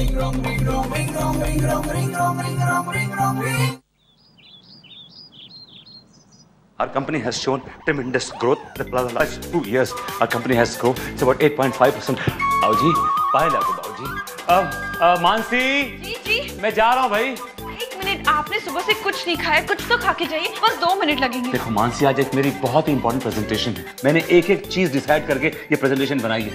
Our company has shown tremendous growth. The last 2 years, our company has grown. It's about 8.5%. बाबूजी, बाहर लागो बाबूजी। मानसी, जी मैं जा रहा हूँ भाई। 1 मिनट, आपने सुबह से कुछ नहीं खाया, कुछ तो खा के जाइए, बस 2 मिनट लगेंगे। देखो मानसी, आज एक मेरी बहुत ही इंपॉर्टेंट प्रेजेंटेशन है। मैंने एक चीज डिसाइड करके ये प्रेजेंटेशन बनाई है।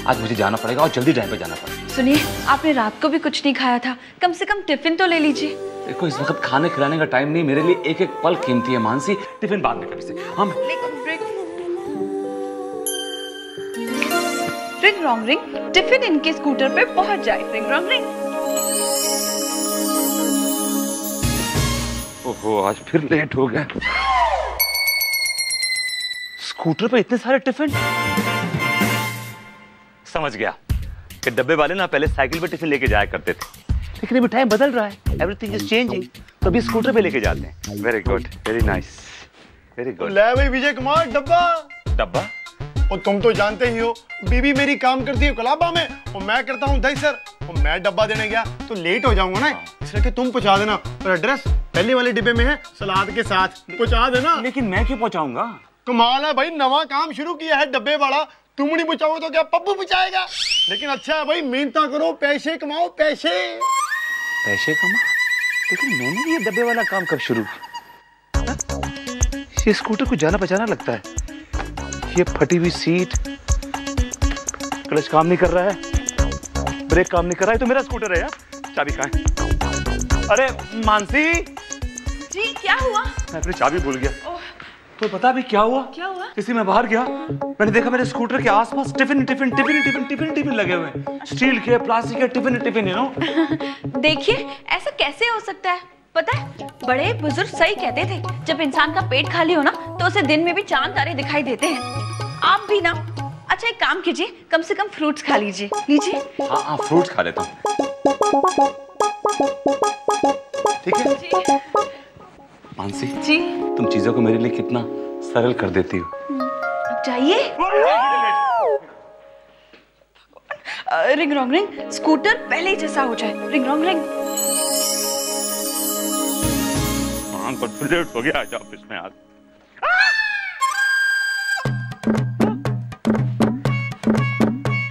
आज मुझे जाना पड़ेगा और जल्दी टाइम पे जाना पड़ेगा। सुनिए, आपने रात को भी कुछ नहीं खाया था, कम से कम टिफिन तो ले लीजिए। देखो, इस वक्त खाने खिलाने का टाइम नहीं, मेरे लिए एक पल कीमती है मानसी। टिफिन बाद में कभी से। हम रिंग रॉन्ग रिंग, टिफिन इनके स्कूटर पे पहुंच जाए। Ring wrong ring. ओहो, आज फिर लेट हो गया। स्कूटर पे इतने सारे टिफिन। समझ गया कि डब्बे वाले ना पहले साइकिल पे टिफिन लेके जाया करते थे, लेकिन अभी टाइम बदल रहा है। एवरीथिंग इज चेंजिंग, तो अभी स्कूटर पे लेके जाते हैं। Very good, very nice, very good. ले भाई विजय कुमार, डब्बा। डब्बा? और तुम तो जानते ही हो, बीबी मेरी काम करती है कोलाबा में और मैं करता हूँ दहीसर। और मैं डब्बा देने गया तो लेट हो जाऊंगा ना, इसलिए कि तुम पहुंचा देना। और एड्रेस पहले वाले डिब्बे में है, सलाद के साथ पहुंचा देना। लेकिन मैं क्यों पहुंचाऊंगा? कमाल है भाई, नवा काम शुरू किया है डब्बे वाला। तुम नहीं पहुंचाओगे तो क्या पप्पू पहुंचाएगा? लेकिन अच्छा है भाई, मेहनत करो, पैसे कमाओ, पैसे। पैसे कमा? लेकिन मैंने ये डब्बे वाला काम कब शुरू किया? ये स्कूटर को जाना पहचाना लगता है। ये फटी हुई सीट, क्लच काम नहीं कर रहा है, ब्रेक काम नहीं कर रहा है, तो मेरा स्कूटर है यार। चाबी कहाँ है? अरे मानसी जी, क्या हुआ? मैं अपनी चाबी भूल गया। तो पता भी क्या हुआ? क्या हुआ? इसी में बाहर गया, मैंने देखा मेरे स्कूटर के आसपास tiffin tiffin tiffin tiffin tiffin tiffin लगे हुए हैं। स्टील के, प्लास्टिक के टिफिन टिफिन, यू नो। देखिए, ऐसा कैसे हो सकता है? पता है, बड़े बुजुर्ग सही कहते थे, जब इंसान का पेट खाली हो ना तो उसे दिन में भी चांद तारे दिखाई देते हैं। आप भी ना। अच्छा, एक काम कीजिए, कम से कम फ्रूट्स खा लीजिए। लीजिए। हाँ, फ्रूट्स खा लेता हूँ। ठीक है जी। मानसी जी, तुम चीजों को मेरे लिए कितना सरल कर देती हो। अब जाइए। रिंग रॉन्ग रिंग, स्कूटर पहले ही जैसा हो जाए। Ring wrong ring. लेट हो गया आज ऑफिस में। आज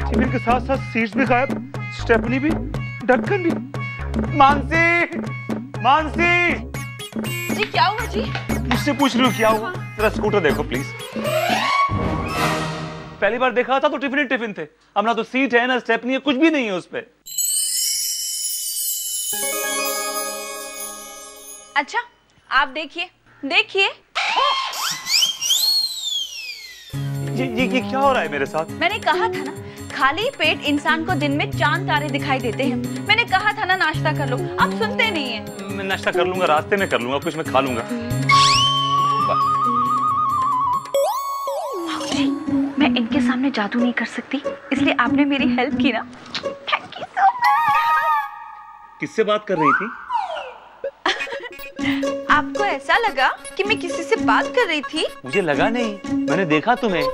टिफिन के साथ साथ सीट्स भी गायब, स्टेपनी भी, ढक्कन भी। मानसी, मानसी। जी, क्या हुआ जी? मुझसे पूछ रही हूँ क्या हुआ? जरा स्कूटर देखो प्लीज। पहली बार देखा था तो टिफिन ही टिफिन थे, अब ना तो सीट है ना स्टेपनी है, कुछ भी नहीं है उस पे। अच्छा, आप देखिए, देखिए। ये क्या हो रहा है मेरे साथ? मैंने कहा था ना, खाली पेट इंसान को दिन में चांद तारे दिखाई देते हैं। मैंने कहा था ना नाश्ता कर लो, आप सुनते नहीं हैं। मैं नाश्ता कर लूंगा, रास्ते में कर लूंगा, कुछ मैं खा लूंगा। मैं इनके सामने जादू नहीं कर सकती, इसलिए आपने मेरी हेल्प की ना। Thank you so much. किससे बात कर रही थी? आपको ऐसा लगा कि मैं किसी से बात कर रही थी? मुझे लगा नहीं, मैंने देखा तुम्हें।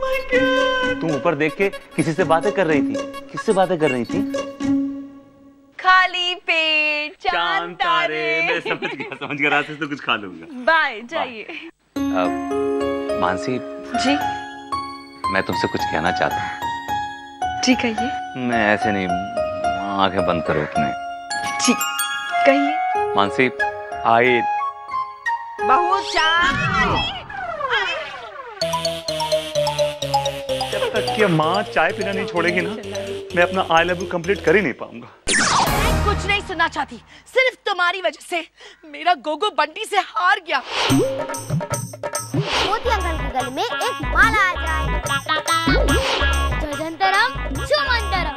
तुम ऊपर देख के किसी से बातें कर रही थी। किससे बातें कर रही थी? खाली पेट चांद तारे। मैं समझ गया, रास्ते से तो कुछ खा लूंगा। बाय, जाइए। मानसी जी, मैं तुमसे कुछ कहना चाहता हूँ। जी कहिए। मैं ऐसे नहीं, आंखें बंद करो अपने। जी कहिए। मानसी, आई बहुत चाय। जब तक कि माँ चाय पीना नहीं छोड़ेगी ना, मैं अपना आई लव यू कंप्लीट कर ही नहीं पाऊंगा। मैं कुछ नहीं सुनना चाहती, सिर्फ तुम्हारी वजह से मेरा गोगो बंटी से हार गया। मोती अंकल के गले में एक माला आ जाए। जजंतरम सुमंतरम,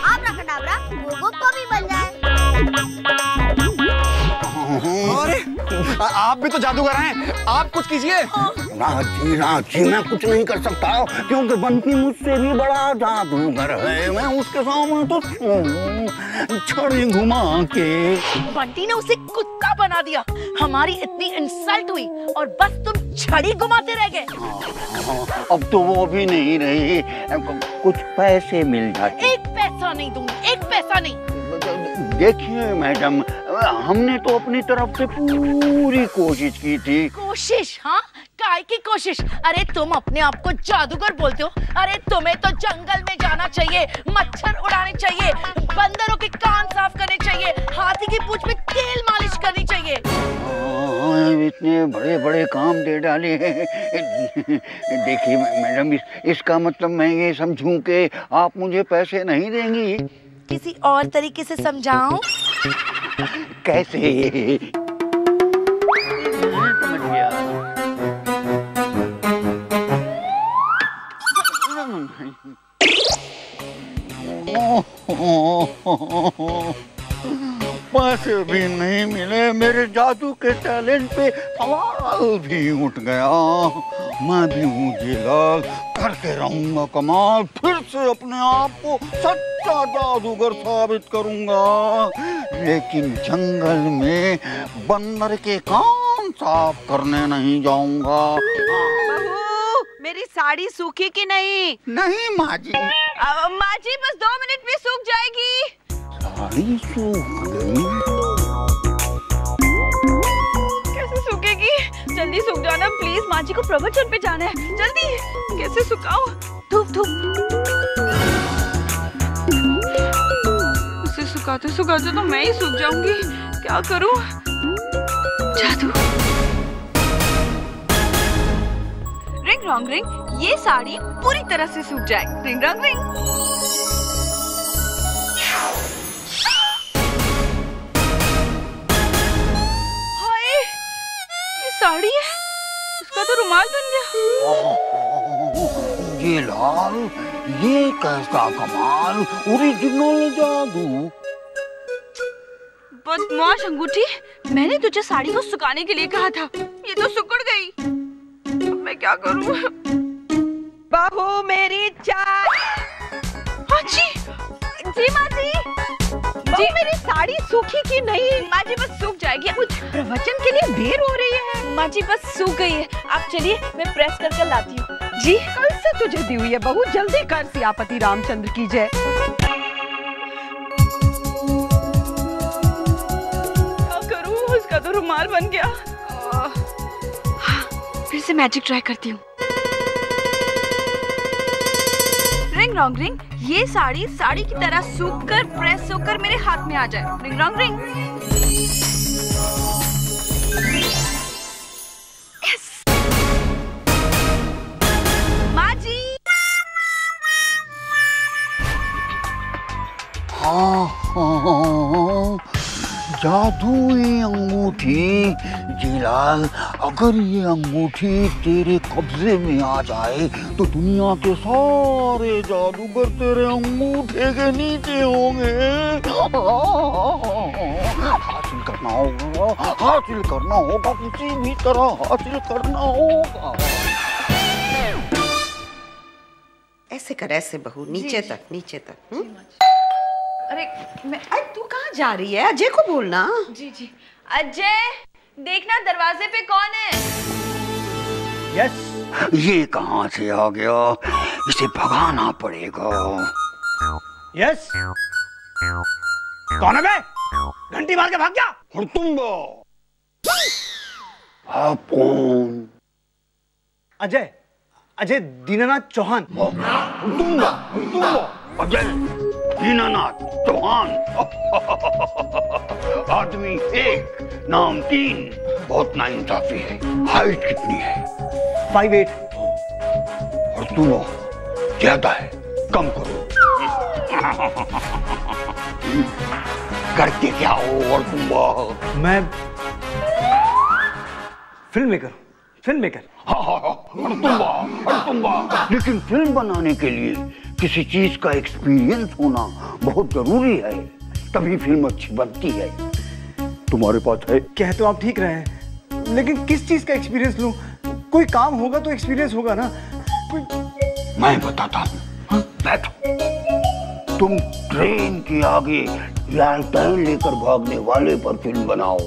आब्राकडाब्रा गोगो कभी बन जाए। आप भी तो जादूगर हैं, आप कुछ कीजिए। रांची मैं कुछ नहीं कर सकता, क्योंकि बंटी मुझसे भी बड़ा जादूगर है। मैं उसके सामने तो छड़ी घुमा के। बंटी ने उसे कुत्ता बना दिया, हमारी इतनी इंसल्ट हुई और बस तुम छड़ी घुमाते रह गए। अब तो वो भी नहीं रही, कुछ पैसे मिल जाते। एक पैसा पैसा नहीं दूंगी, एक पैसा नहीं। देखिए मैडम, हमने तो अपनी तरफ से पूरी कोशिश की थी। कोशिश? हाँ, काय की कोशिश? अरे तुम अपने आप को जादूगर बोलते हो। अरे तुम्हें तो जंगल में जाना चाहिए, मच्छर उड़ाने चाहिए, बंदरों के कान साफ करने चाहिए, हाथी की पूंछ में तेल मालिश करनी चाहिए। इतने बड़े बड़े काम दे डाले हैं। देखिए मैडम, इसका मतलब मैं ये समझूं कि आप मुझे पैसे नहीं देंगी? किसी और तरीके से समझाऊं? कैसे? समझ गया। पैसे भी नहीं मिले, मेरे जादू के टैलेंट पे सवाल भी उठ गया। मैं भी हूँ जीलाल, करके रहूंगा कमाल, फिर से अपने आप को सच्चा जादूगर साबित करूंगा। लेकिन जंगल में बंदर के कान साफ करने नहीं जाऊंगा। बहू, मेरी साड़ी सूखी कि नहीं? नहीं माँ जी। माँ जी बस 2 मिनट में सूख जाएगी। साड़ी सूख गई? कैसे सूखेगी? जल्दी सूख जाना प्लीज, माँ जी को प्रवचन पे जाना है, जल्दी। कैसे सुखाओ? धूप धूप। इसे सुखाते सुखाते तो मैं ही सूख जाऊंगी, क्या करूं? जादू। रिंग रॉन्ग रिंग, ये साड़ी पूरी तरह से सूख जाए। Ring wrong ring. साड़ी है, इसका तो रुमाल बन गया। ये लाल, ये कैसा कमाल, ओरिजिनल जादू। बदमाश अंगूठी, मैंने तुझे साड़ी को सुखाने के लिए कहा था, ये तो सिकुड़ गई। अब मैं क्या करूं? बहू मेरी चाय। हाँ जी, जी माँ जी। जी मेरी साड़ी सूखी कि नहीं? माँ जी बस सूख जाएगी। कुछ प्रवचन के लिए देर हो रही है। माँ जी बस सूख गई है, आप चलिए मैं प्रेस करके लाती हूँ। जी कल से तुझे दी हुई है बहू, जल्दी कर, सियापति रामचंद्र की जय। क्या करूँ, उसका तो रुमाल बन गया। फिर से मैजिक ट्राई करती हूँ। रिंग रॉन्ग रिंग, ये साड़ी की तरह सूखकर प्रेस होकर मेरे हाथ में आ जाए। Ring wrong ring. यस। माँ जी। हाँ, जादुई अंगूठी। जीलाल, अगर ये अंगूठी तेरे कब्जे में आ जाए तो दुनिया के सारे जादूगर तेरे अंगूठे के नीचे होंगे। हासिल करना होगा, किसी भी तरह हासिल करना होगा। ऐसे कर, ऐसे बहू, नीचे तक, नीचे तक। अरे अरे तू कहाँ जा रही है? अजय को बोलना। जी जी। अजय, देखना दरवाजे पे कौन है? यस। ये कहाँ से आ गया? इसे भगाना पड़ेगा। यस। कौन है बे? घंटी मार के भाग जा। और तुम आप कौन? अजय, अजय दीनानाथ चौहान। तुम अजय दीनानाथ चौहान। आदमी 1, नाम 3। बहुत नाइंसाफी है। हाइट कितनी है? 5'8". और तुम ज्यादा है, कम करो। करते क्या हो? और तुम? मैं फिल्म मेकर। और तुम? लेकिन फिल्म बनाने के लिए किसी चीज का एक्सपीरियंस होना बहुत जरूरी है, तभी फिल्म अच्छी बनती है। तुम्हारे पास है? कह तो आप ठीक रहे हैं, लेकिन किस चीज का एक्सपीरियंस लूं? कोई काम होगा तो एक्सपीरियंस होगा ना। मैं बताता हूँ, बैठो। तुम ट्रेन के आगे लालटेन लेकर भागने वाले पर फिल्म बनाओ,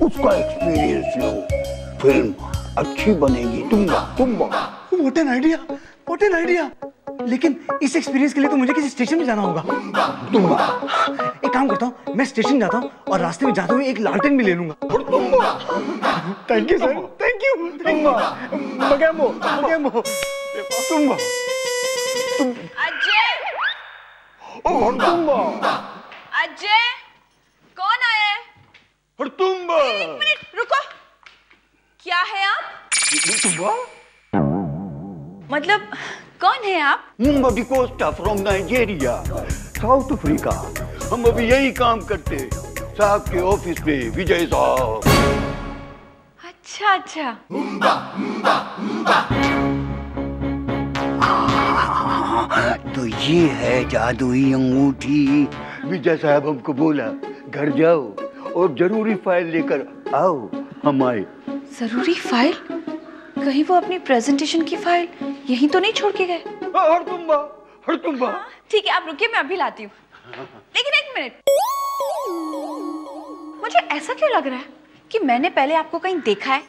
उसका एक्सपीरियंस लो, फिल्म अच्छी बनेगी। तुम व्हाट एन आइडिया। लेकिन इस एक्सपीरियंस के लिए तो मुझे किसी स्टेशन में जाना होगा। एक काम करता हूँ, मैं स्टेशन जाता हूँ और रास्ते में जाते हुए एक लालटेन भी ले लूंगा। Thank you sir, thank you. Ajay, कौन आया है? एक मिनट रुको, क्या है आप? मतलब कौन है आप? Mumba D'Costa from Nigeria, south Africa. हम अभी यही काम करते साहब के ऑफिस में, विजय साहब। अच्छा अच्छा। तो ये है जादुई अंगूठी। विजय साहब हमको बोला घर जाओ और जरूरी फाइल लेकर आओ। हम आए। जरूरी फाइल? कहीं वो अपनी प्रेजेंटेशन की फाइल यहीं तो नहीं छोड़ के गए? हड़तुम्बा। ठीक है, आप रुकिए, मैं अभी लाती हूँ। लेकिन एक मिनट, मुझे ऐसा क्यों लग रहा है कि मैंने पहले आपको कहीं देखा है?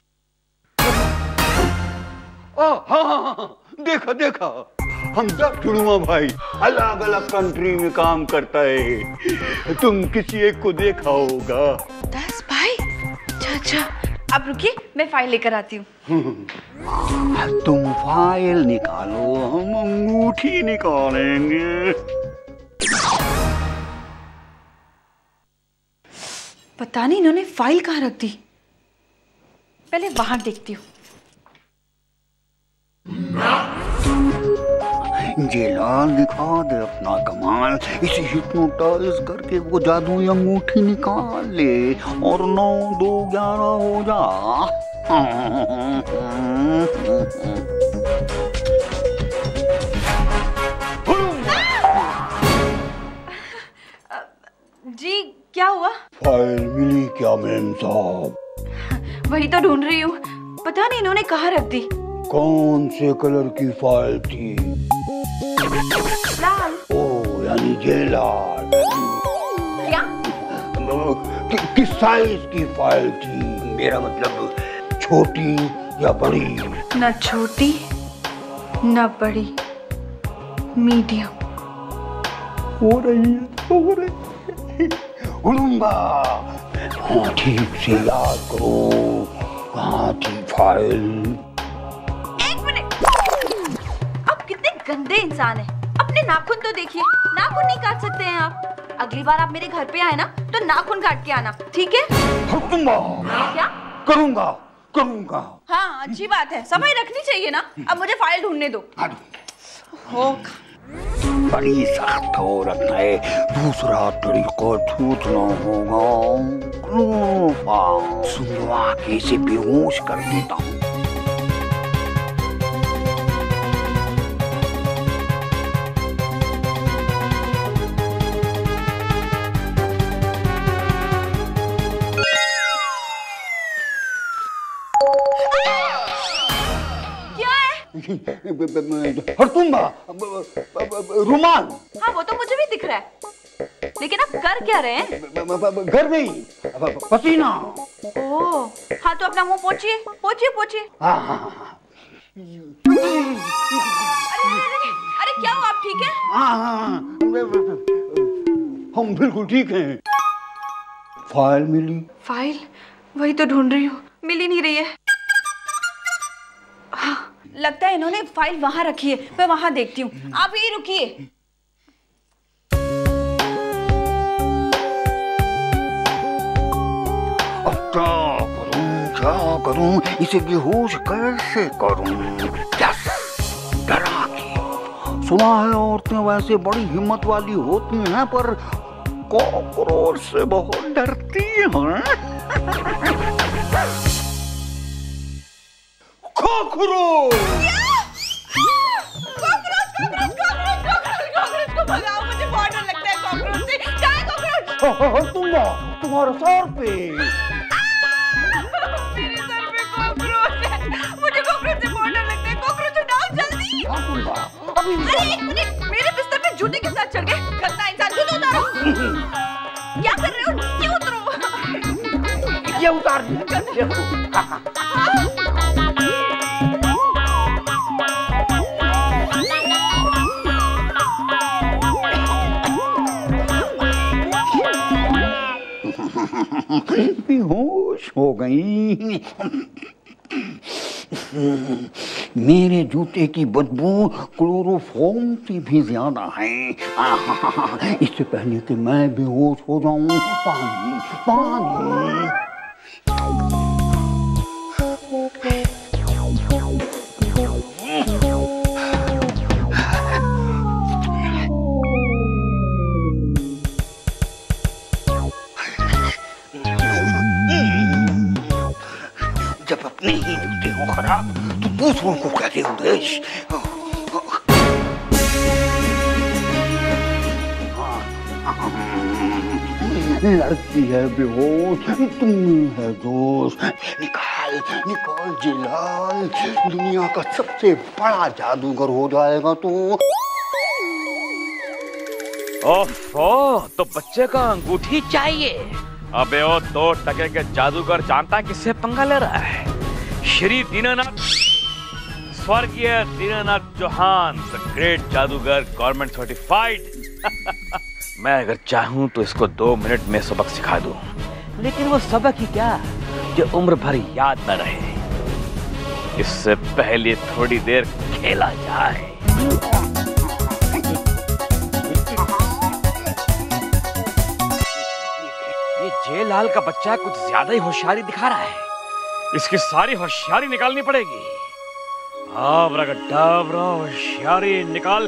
हाँ, देखा। हम सब जुड़वा भाई अलग अलग कंट्री में काम करता है। तुम किसी एक को देखा होगा। 10 भाई? अच्छा, आप रुकिए, मैं फाइल लेकर आती हूँ। तुम फाइल निकालो, हम अंगूठी निकालेंगे। पता नहीं इन्होंने फाइल कहाँ रख दी, पहले वहां देखती हूँ। जेलाल दिखा दे अपना कमाल, इसे हिप्नोटाइज करके वो जादुई अंगूठी निकाल ले और 9, 2, 11 हो जा। जी क्या हुआ? फाइल मिली क्या मैम साहब? वही तो ढूंढ रही हूँ, पता नहीं इन्होंने कहाँ रख दी। कौन से कलर की फाइल थी? लाल। ओ यानी जेलाल। क्या? किस साइज की फाइल थी? मेरा मतलब छोटी या बड़ी? न छोटी न बड़ी, मीडियम। हो रही है। उड़ूंगा। हाँ, ठीक से याद करो, कहाँ थी फाइल? एक मिनट, आप कितने गंदे इंसान हैं। अपने नाखून तो देखिए, नाखून नहीं काट सकते हैं आप। अगली बार आप मेरे घर पे आए ना तो नाखून काट के आना, ठीक है? क्या? करूंगा। हाँ, अच्छी बात है, समय रखनी चाहिए ना। अब मुझे फाइल ढूंढने दो। बड़ी सख्त औरत है, दूसरा तरीका छूटना होगा। सुनवा के इसे बेहोश कर देता हूँ। हड़तुम्बा, रुमाल। हाँ, वो तो मुझे भी दिख रहा है, लेकिन आप कर क्या रहे हैं? घर में ही पसीना। ओह, हाँ तो अपना मुंह पोंछिए। हाँ। अरे क्या हुआ, आप ठीक हैं? हाँ, हम बिल्कुल ठीक हैं। फाइल मिली? फाइल वही तो ढूंढ रही हूँ, मिल ही नहीं रही है। हाँ, लगता है इन्होंने फाइल वहां रखी है, मैं वहां देखती हूँ। आप यही रुकिए। अब क्या करूं, इसे बेहोश कैसे करूं? डरा के। सुना है औरतें वैसे बड़ी हिम्मत वाली होती हैं, पर कॉकरोच से बहुत डरती हैं। कॉकरोच को भगाओ, मुझे बहुत डर लगता है कॉकरोच से। क्या है कॉकरोच? तुम्हारे सर पे। मेरे सर पे कॉकरोच है, मुझे कॉकरोच से बहुत डर लगता है। कॉकरोच हटाओ जल्दी। अरे एक मिनट, मेरे बिस्तर पे जूते के साथ चढ़ गए। गंदा इंसान, जूते उतारो। क्या कर रहे हो? नीचे उतरो। ये उतार दिया। बेहोश हो गई। मेरे जूते की बदबू क्लोरोफॉर्म से भी ज्यादा है। इससे पहले कि मैं बेहोश हो जाऊं, पानी पानी। जब अपने ही जूते हो खराब तो दूसरों को कहते हो देश। लड़की है बेहोश, तुम है दोष। निकाल निकाल जिलाल, दुनिया का सबसे बड़ा जादूगर हो जाएगा तू। ओफो, तो बच्चे का अंगूठी चाहिए। अबे ओ 2 टके के जादूगर जानता है किससे पंगा ले रहा है? श्री दीनानाथ, स्वर्गीय दीनानाथ चौहान, द ग्रेट जादूगर, गवर्नमेंट सर्टिफाइड। मैं अगर चाहूं तो इसको 2 मिनट में सबक सिखा दूं, लेकिन वो सबक ही क्या जो उम्र भर याद न रहे। इससे पहले थोड़ी देर खेला जाए। ये जेलाल का बच्चा कुछ ज्यादा ही होशियारी दिखा रहा है। इसकी सारी होशियारी निकालनी पड़ेगी। आब्राकडाब्रा, होशियारी निकाल।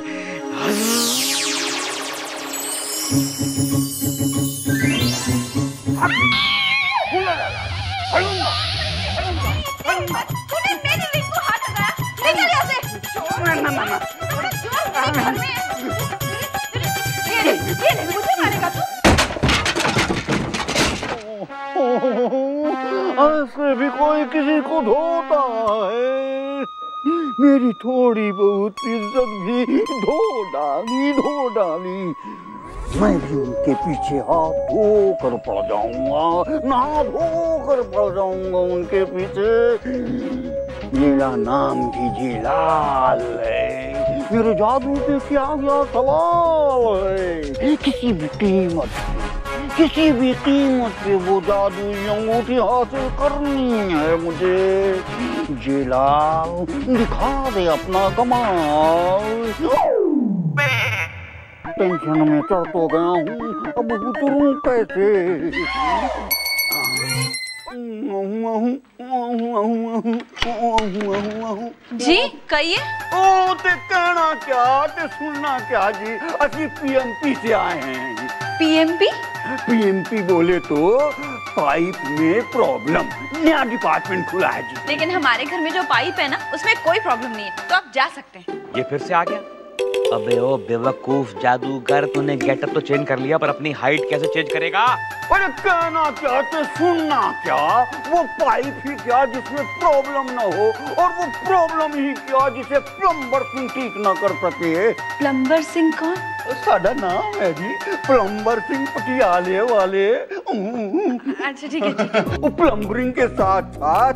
तूने मेरी रिंग को हाथ लगाया, निकल यहाँ से। ये ले, मुझे मारेगा तू। ऐसे भी कोई किसी को धोता है। मेरी थोड़ी बहुत इज्जत भी धो डाली। मैं भी उनके पीछे हाथ धो कर पड़ जाऊंगा, नहा धो कर पड़ जाऊंगा उनके पीछे। मेरा नाम भी जिलाल है। मेरे जादू पे क्या सवाल है? किसी भी कीमत पे वो जादू अंगूठी हासिल करनी है मुझे। जिलाल, दिखा दे अपना कमाल। टेंशन में चढ़ तो गया हूँ, अब उतरूं कैसे? जी कहिए। ओ ते कहना क्या ते सुनना क्या जी? असि पीएमपी से आए हैं। पीएमपी बोले तो पाइप में प्रॉब्लम, नया डिपार्टमेंट खुला है जी। लेकिन हमारे घर में जो पाइप है ना, उसमें कोई प्रॉब्लम नहीं है, तो आप जा सकते हैं। ये फिर से आ गया। अबे ओ बेवकूफ जादूगर, तूने गेटअप तो चेंज कर लिया, पर अपनी हाइट कैसे चेंज करेगा? अरे कहना क्या तो सुनना क्या? वो पाइप ही क्या जिसमें प्रॉब्लम ना हो, और वो प्रॉब्लम ही क्या जिसे प्लम्बर सिंह ठीक ना कर सके। प्लम्बर सिंह कौन? सादा नाम है जी, प्लम्बर सिंह पटियाले वाले। अच्छा ठीक है। वो प्लम्बरिंग के साथ साथ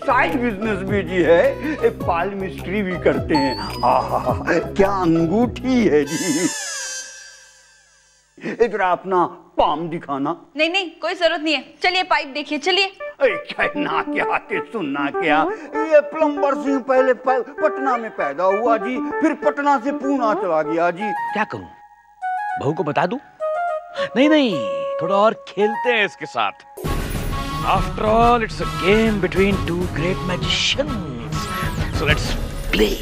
साइड बिजनेस भी जी है, पाल मिस्ट्री भी करते हैं। आहा, क्या अंगूठी है जी। इधर अपना पाम दिखाना। नहीं, कोई जरूरत नहीं है। चलिए पाइप देखिए, चलिए। कहना क्या ते सुनना क्या? ये प्लम्बर सिंह पहले पटना में पैदा हुआ जी, फिर पटना से पूना चला गया जी। क्या करूं? बहू को बता दूं? नहीं, थोड़ा और खेलते हैं इसके साथ। After all, it's a game between 2 great magicians. So let's play.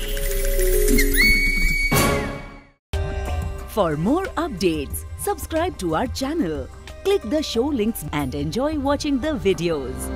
For more updates, subscribe to our channel, click the show links and enjoy watching the videos.